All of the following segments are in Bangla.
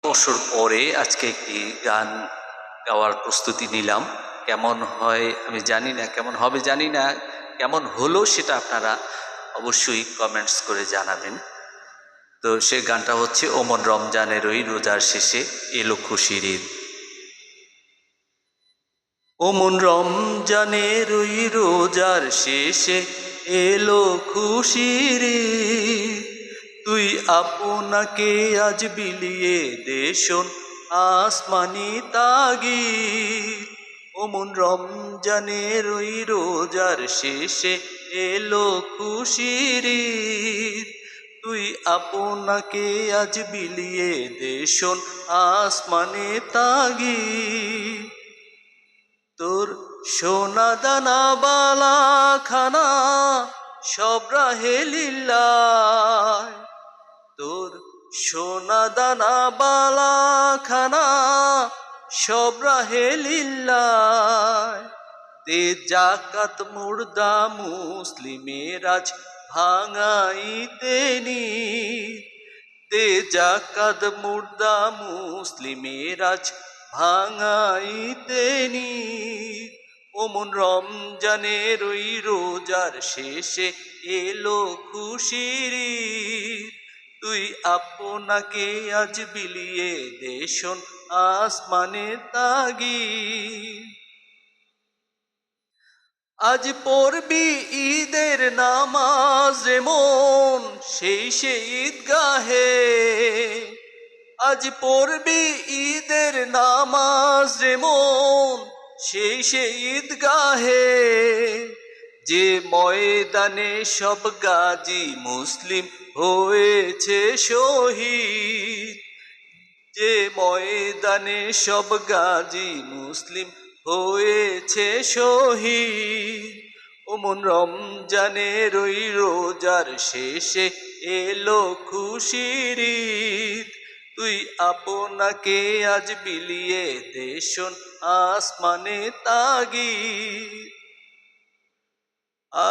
বছর পরে আজকে একটি গান গাওয়ার প্রস্তুতি নিলাম। কেমন হয় আমি জানি না, কেমন হবে জানি না, কেমন হলো সেটা আপনারা অবশ্যই কমেন্টস করে জানাবেন। তো সে গানটা হচ্ছে ওমন রমজানের ওই রোজার শেষে এলো খুশির ঈদ। ওমন রমজানের ওই রোজার শেষে এলো খুশির ঈদ, তুই আপনাকে আজ বিলিয়ে দেশন আসমানি তাগিদ। ওমন রমজানের ওই রোজার শেষে এলো খুশির ঈদ, তুই আপনাকে আজ বিলিয়ে দেশন আসমানে তাগিদ। তোর সোনা দানা বালা খানা সব রাহে লিল্লাহ, তোর সোনা দানা বালা খানা সব রাহে লিল্লাহ। দে জাকাত মুর্দা মুসলিমের আজ ভাঙাইতে নি, দে জাকাত মুর্দা মুসলিমের আজ ভাঙাইতে নি। ওমন রমজানের ওই রোজার শেষে এলো খুশির ঈদ, তুই আপনাকে আজ বিলিয়ে দেশন আসমানে তাগিদ। আজ পড়বি ঈদের নামাজ রে মন সেই ঈদগাহে, আজ পড়বি ঈদের নামাজ রে মন সেই ঈদগাহে। যে ময়দানে সব গাজী মুসলিম হয়েছে শহীদ, যে ময়দানে সব গাজী মুসলিম হয়েছে শহীদ। ওমন রমজানের ওই রোজার শেষে এলো খুশির ঈদ, তুই আপনাকে আজ বিলিয়ে দেশন আসমানে তাগিদ।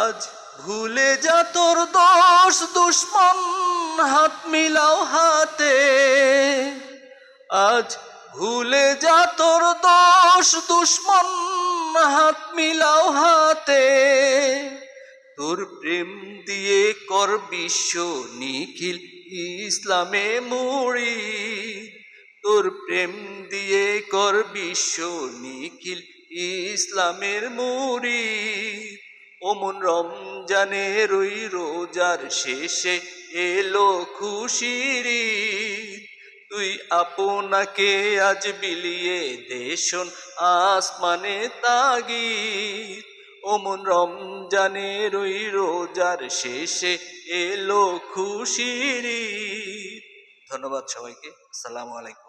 আজ ভুলে যা তোর দোষ দুশ্মন হাত মিলাও হাতে, আজ ভুলে যা তোর দোষ দুশ্মন হাত মিলাও হাতে। তোর প্রেম দিয়ে কর বিশ্ব নিখিল ইসলামে মুড়ি, তোর প্রেম দিয়ে কর বিশ্ব নিখিল ইসলামের মুড়ি। ওমন রমজানের ওই রোজার শেষে এলো খুশির ঈদ, তুই আপনাকে আজ বিলিয়ে দেশন আসমানে তাগিদ। ওমন রমজানের ওই রোজার শেষে এলো খুশির ঈদ। ধন্যবাদ সবাইকে। আসসালামু আলাইকুম।